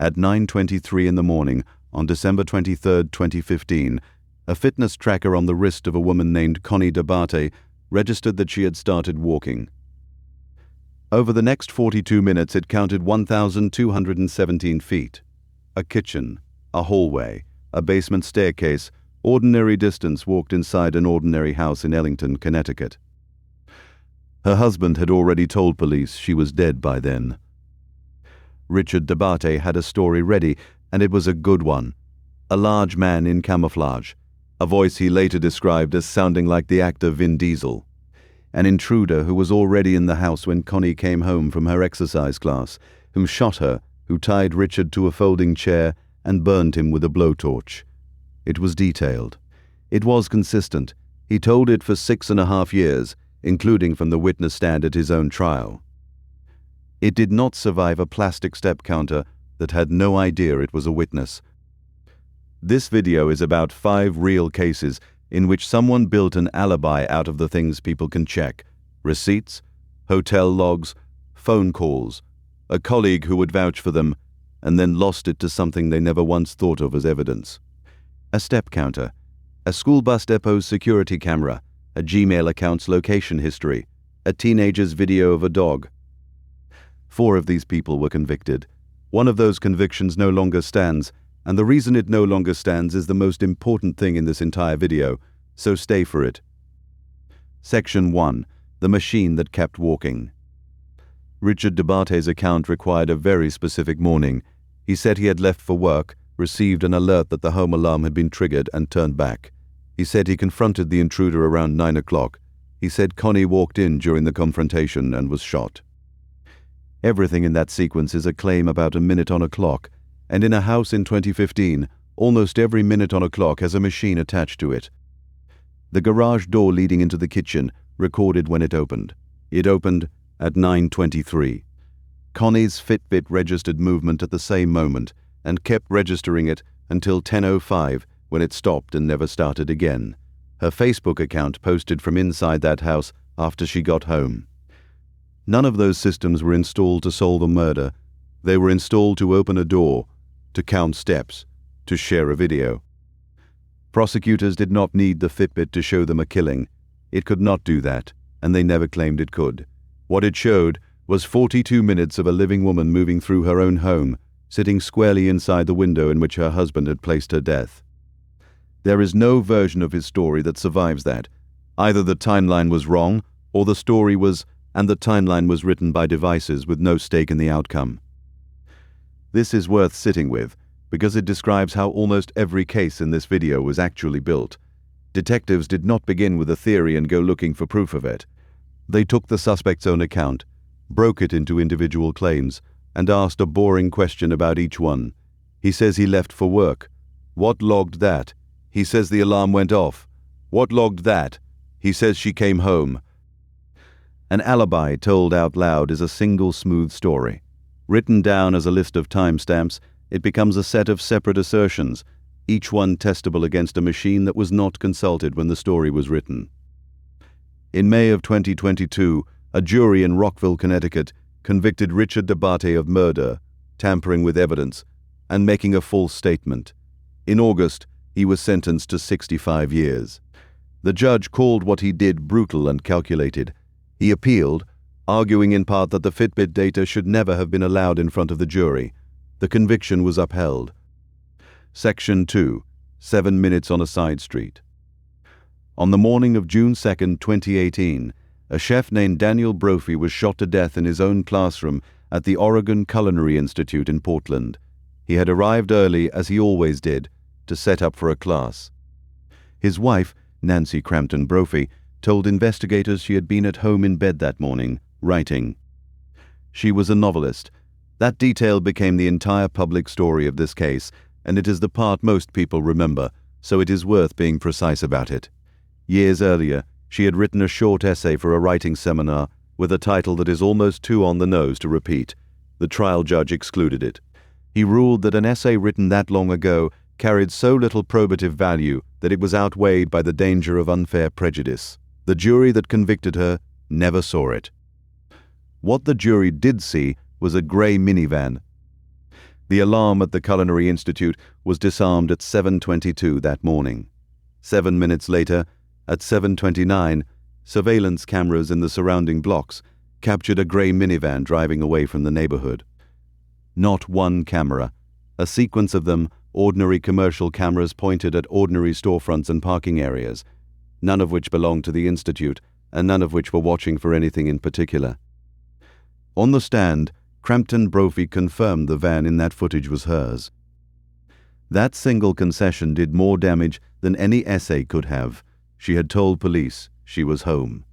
At 9:23 in the morning, on December 23, 2015, a fitness tracker on the wrist of a woman named Connie D'Abate registered that she had started walking. Over the next 42 minutes, it counted 1,217 feet. A kitchen, a hallway, a basement staircase, ordinary distance walked inside an ordinary house in Ellington, Connecticut. Her husband had already told police she was dead by then. Richard D'Abate had a story ready, and it was a good one. A large man in camouflage, a voice he later described as sounding like the actor Vin Diesel. An intruder who was already in the house when Connie came home from her exercise class, whom shot her, who tied Richard to a folding chair and burned him with a blowtorch. It was detailed. It was consistent. He told it for 6.5 years, including from the witness stand at his own trial. It did not survive a plastic step counter that had no idea it was a witness. This video is about 5 real cases in which someone built an alibi out of the things people can check: receipts, hotel logs, phone calls, a colleague who would vouch for them, and then lost it to something they never once thought of as evidence. A step counter, a school bus depot's security camera, a Gmail account's location history, a teenager's video of a dog. 4 of these people were convicted. One of those convictions no longer stands, and the reason it no longer stands is the most important thing in this entire video, so stay for it. Section 1. The machine that kept walking. Richard D'Abate's account required a very specific morning. He said he had left for work, received an alert that the home alarm had been triggered, and turned back. He said he confronted the intruder around 9 o'clock. He said Connie walked in during the confrontation and was shot. Everything in that sequence is a claim about a minute on a clock, and in a house in 2015, almost every minute on a clock has a machine attached to it. The garage door leading into the kitchen recorded when it opened. It opened at 9:23. Connie's Fitbit registered movement at the same moment and kept registering it until 10:05, when it stopped and never started again. Her Facebook account posted from inside that house after she got home. None of those systems were installed to solve a murder. They were installed to open a door, to count steps, to share a video. Prosecutors did not need the Fitbit to show them a killing. It could not do that, and they never claimed it could. What it showed was 42 minutes of a living woman moving through her own home, sitting squarely inside the window in which her husband had placed her death. There is no version of his story that survives that. Either the timeline was wrong, or the story was, and the timeline was written by devices with no stake in the outcome. This is worth sitting with, because it describes how almost every case in this video was actually built. Detectives did not begin with a theory and go looking for proof of it. They took the suspect's own account, broke it into individual claims, and asked a boring question about each one. He says he left for work. What logged that? He says the alarm went off. What logged that? He says she came home. An alibi told out loud is a single smooth story. Written down as a list of timestamps, it becomes a set of separate assertions, each one testable against a machine that was not consulted when the story was written. In May of 2022, a jury in Rockville, Connecticut, convicted Richard D'Abate of murder, tampering with evidence, and making a false statement. In August, he was sentenced to 65 years. The judge called what he did brutal and calculated. He appealed, arguing in part that the Fitbit data should never have been allowed in front of the jury. The conviction was upheld. Section 2. 7 minutes on a side street. On the morning of June 2, 2018, a chef named Daniel Brophy was shot to death in his own classroom at the Oregon Culinary Institute in Portland. He had arrived early, as he always did, to set up for a class. His wife, Nancy Crampton Brophy, told investigators she had been at home in bed that morning, writing. She was a novelist. That detail became the entire public story of this case, and it is the part most people remember, so it is worth being precise about it. Years earlier, she had written a short essay for a writing seminar with a title that is almost too on the nose to repeat. The trial judge excluded it. He ruled that an essay written that long ago carried so little probative value that it was outweighed by the danger of unfair prejudice. The jury that convicted her never saw it. What the jury did see was a gray minivan. The alarm at the Culinary Institute was disarmed at 7:22 that morning. 7 minutes later, at 7:29, surveillance cameras in the surrounding blocks captured a grey minivan driving away from the neighborhood. Not one camera, a sequence of them, ordinary commercial cameras pointed at ordinary storefronts and parking areas, none of which belonged to the Institute, and none of which were watching for anything in particular. On the stand, Crampton Brophy confirmed the van in that footage was hers. That single concession did more damage than any essay could have. She had told police she was home.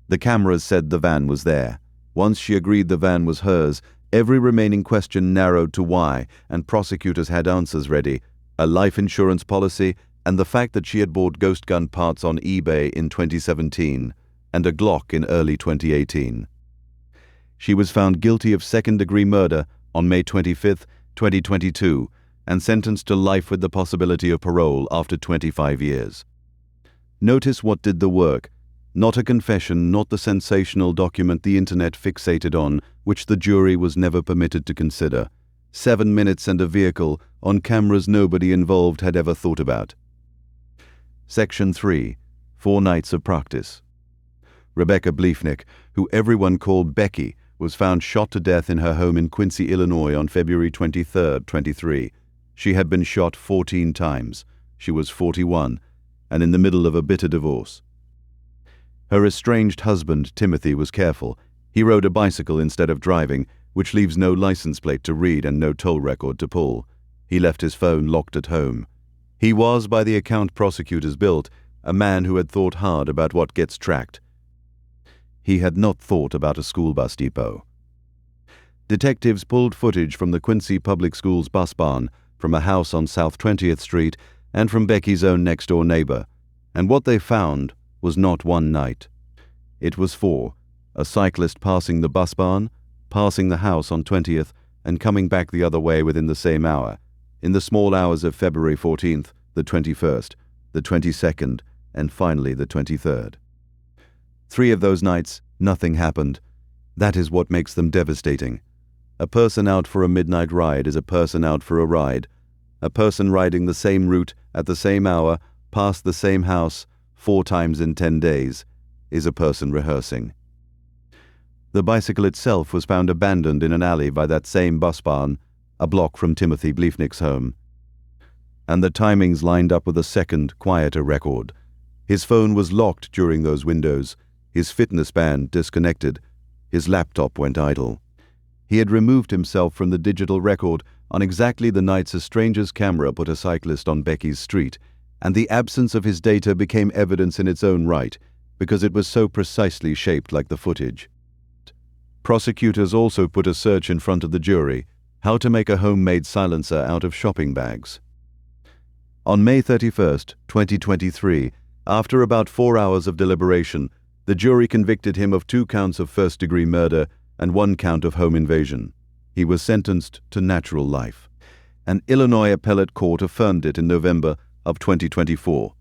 The cameras said the van was there. Once she agreed the van was hers, every remaining question narrowed to why, and prosecutors had answers ready: a life insurance policy and the fact that she had bought ghost gun parts on eBay in 2017 and a Glock in early 2018. She was found guilty of second-degree murder on May 25, 2022, and sentenced to life with the possibility of parole after 25 years. Notice what did the work: not a confession, not the sensational document the internet fixated on, which the jury was never permitted to consider. 7 minutes and a vehicle on cameras nobody involved had ever thought about. Section 3. 4 nights of practice. Rebecca Bleefnick, who everyone called Becky, was found shot to death in her home in Quincy, Illinois on February 23, 23. She had been shot 14 times. She was 41 and in the middle of a bitter divorce. Her estranged husband, Timothy, was careful. He rode a bicycle instead of driving, which leaves no license plate to read and no toll record to pull. He left his phone locked at home. He was, by the account prosecutors built, a man who had thought hard about what gets tracked. He had not thought about a school bus depot. Detectives pulled footage from the Quincy Public Schools bus barn, from a house on South 20th Street, and from Becky's own next-door neighbor, and what they found was not one night. It was 4, a cyclist passing the bus barn, passing the house on 20th, and coming back the other way within the same hour, in the small hours of February 14th, the 21st, the 22nd, and finally the 23rd. 3 of those nights, nothing happened. That is what makes them devastating. A person out for a midnight ride is a person out for a ride. A person riding the same route at the same hour, past the same house, 4 times in 10 days, is a person rehearsing. The bicycle itself was found abandoned in an alley by that same bus barn, a block from Timothy Bleefnick's home. And the timings lined up with a second, quieter record. His phone was locked during those windows. His fitness band disconnected. His laptop went idle. He had removed himself from the digital record on exactly the nights a stranger's camera put a cyclist on Becky's street, and the absence of his data became evidence in its own right, because it was so precisely shaped like the footage. Prosecutors also put a search in front of the jury: how to make a homemade silencer out of shopping bags. On May 31st, 2023, after about 4 hours of deliberation, the jury convicted him of 2 counts of first-degree murder and 1 count of home invasion. He was sentenced to natural life. An Illinois appellate court affirmed it in November of 2024.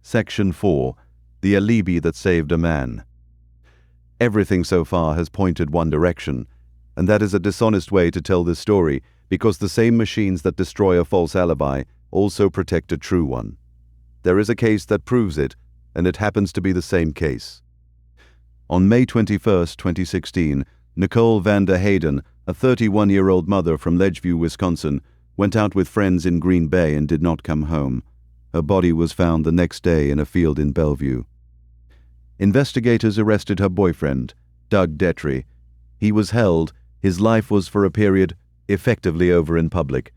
Section 4. The Alibi that saved a man. Everything so far has pointed one direction, and that is a dishonest way to tell this story, because the same machines that destroy a false alibi also protect a true one. There is a case that proves it, and it happens to be the same case. On May 21, 2016, Nicole Vander Hayden, a 31-year-old mother from Ledgeview, Wisconsin, went out with friends in Green Bay and did not come home. Her body was found the next day in a field in Bellevue. Investigators arrested her boyfriend, Doug Detry. He was held. His life was for a period effectively over in public.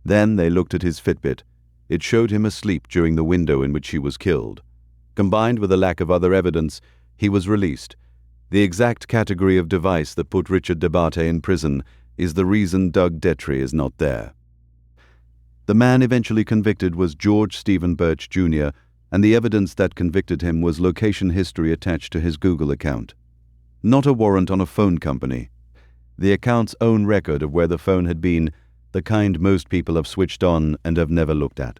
Then they looked at his Fitbit. It showed him asleep during the window in which he was killed. Combined with a lack of other evidence, he was released. The exact category of device that put Richard DeBate in prison is the reason Doug Detry is not there. The man eventually convicted was George Stephen Birch, Jr., and the evidence that convicted him was location history attached to his Google account. Not a warrant on a phone company. The account's own record of where the phone had been, the kind most people have switched on and have never looked at.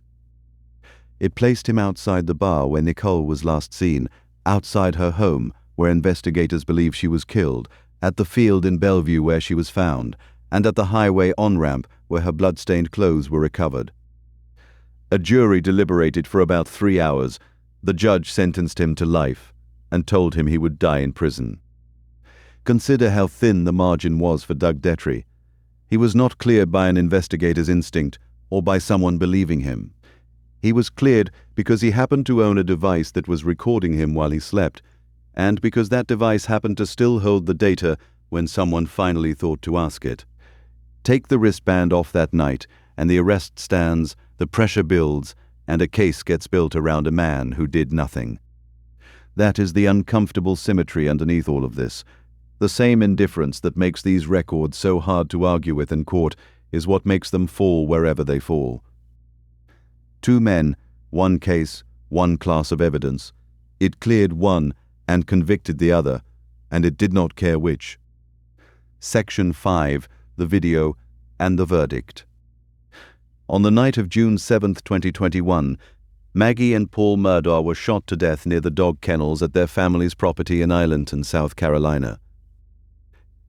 It placed him outside the bar where Nicole was last seen, outside her home, where investigators believe she was killed, at the field in Bellevue where she was found, and at the highway on-ramp where her blood-stained clothes were recovered. A jury deliberated for about 3 hours. The judge sentenced him to life and told him he would die in prison. Consider how thin the margin was for Doug Detry. He was not cleared by an investigator's instinct or by someone believing him. He was cleared because he happened to own a device that was recording him while he slept, and because that device happened to still hold the data when someone finally thought to ask it. Take the wristband off that night, and the arrest stands, the pressure builds, and a case gets built around a man who did nothing. That is the uncomfortable symmetry underneath all of this. The same indifference that makes these records so hard to argue with in court is what makes them fall wherever they fall. 2 men, 1 case, 1 class of evidence. It cleared one and convicted the other, and it did not care which. Section 5, the video, and the verdict. On the night of June 7, 2021, Maggie and Paul Murdaugh were shot to death near the dog kennels at their family's property in Islandton, South Carolina.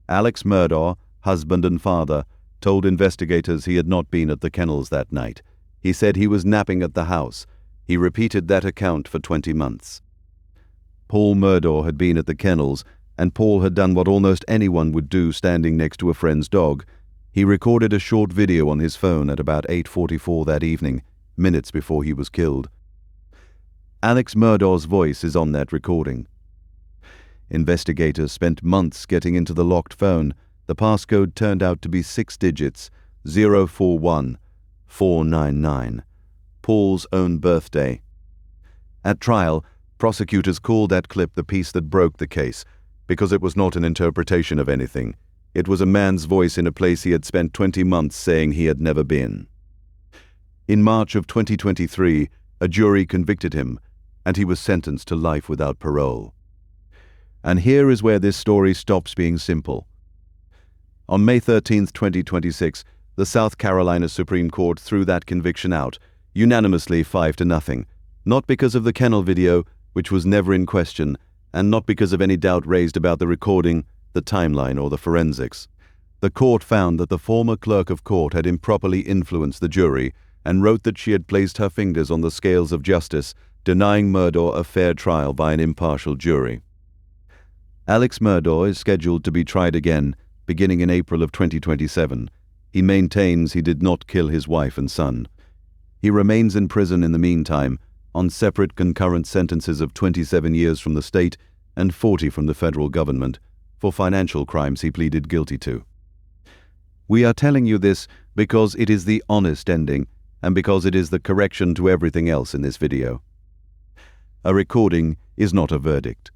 Alex Murdaugh, husband and father, told investigators he had not been at the kennels that night. He said he was napping at the house. He repeated that account for 20 months. Paul Murdaugh had been at the kennels, and Paul had done what almost anyone would do standing next to a friend's dog. He recorded a short video on his phone at about 8:44 that evening, minutes before he was killed. Alex Murdaugh's voice is on that recording. Investigators spent months getting into the locked phone. The passcode turned out to be 6 digits, 041499, Paul's own birthday. At trial, prosecutors called that clip the piece that broke the case, because it was not an interpretation of anything. It was a man's voice in a place he had spent 20 months saying he had never been. In March of 2023, a jury convicted him, and he was sentenced to life without parole. And here is where this story stops being simple. On May 13, 2026, the South Carolina Supreme Court threw that conviction out, unanimously 5-0, not because of the kennel video, which was never in question, and not because of any doubt raised about the recording, the timeline, or the forensics. The court found that the former clerk of court had improperly influenced the jury and wrote that she had placed her fingers on the scales of justice, denying Murdaugh a fair trial by an impartial jury. Alex Murdaugh is scheduled to be tried again, beginning in April of 2027. He maintains he did not kill his wife and son. He remains in prison in the meantime, on separate concurrent sentences of 27 years from the state and 40 from the federal government, for financial crimes he pleaded guilty to. We are telling you this because it is the honest ending, and because it is the correction to everything else in this video. A recording is not a verdict.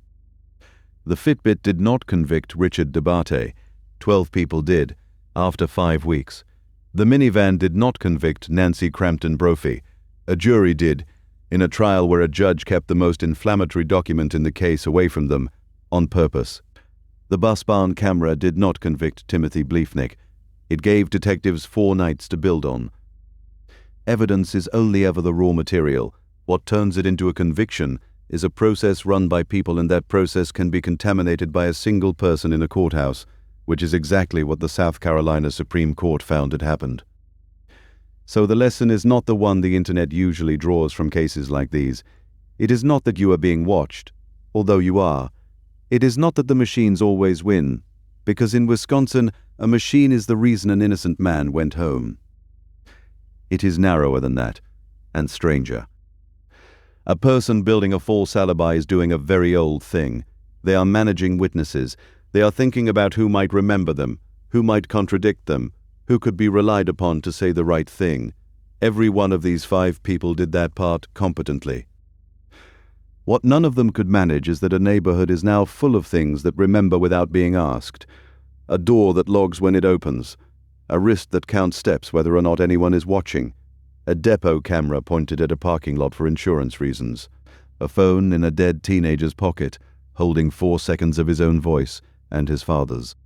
The Fitbit did not convict Richard DeBarte. 12 people did, after 5 weeks. The minivan did not convict Nancy Crampton Brophy. A jury did, in a trial where a judge kept the most inflammatory document in the case away from them, on purpose. The bus barn camera did not convict Timothy Bleefnick. It gave detectives 4 nights to build on. Evidence is only ever the raw material. What turns it into a conviction is a process run by people, and that process can be contaminated by a single person in a courthouse, which is exactly what the South Carolina Supreme Court found had happened. So the lesson is not the one the internet usually draws from cases like these. It is not that you are being watched, although you are. It is not that the machines always win, because in Wisconsin, a machine is the reason an innocent man went home. It is narrower than that, and stranger. A person building a false alibi is doing a very old thing. They are managing witnesses. They are thinking about who might remember them, who might contradict them, who could be relied upon to say the right thing. Every one of these 5 people did that part competently. What none of them could manage is that a neighborhood is now full of things that remember without being asked. A door that logs when it opens. A wrist that counts steps whether or not anyone is watching. A depot camera pointed at a parking lot for insurance reasons. A phone in a dead teenager's pocket, holding 4 seconds of his own voice and his father's.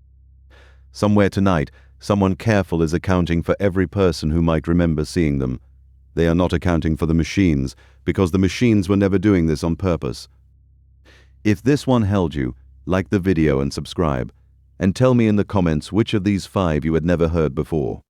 Somewhere tonight, someone careful is accounting for every person who might remember seeing them. They are not accounting for the machines, because the machines were never doing this on purpose. If this one held you, like the video and subscribe. and tell me in the comments which of these 5 you had never heard before.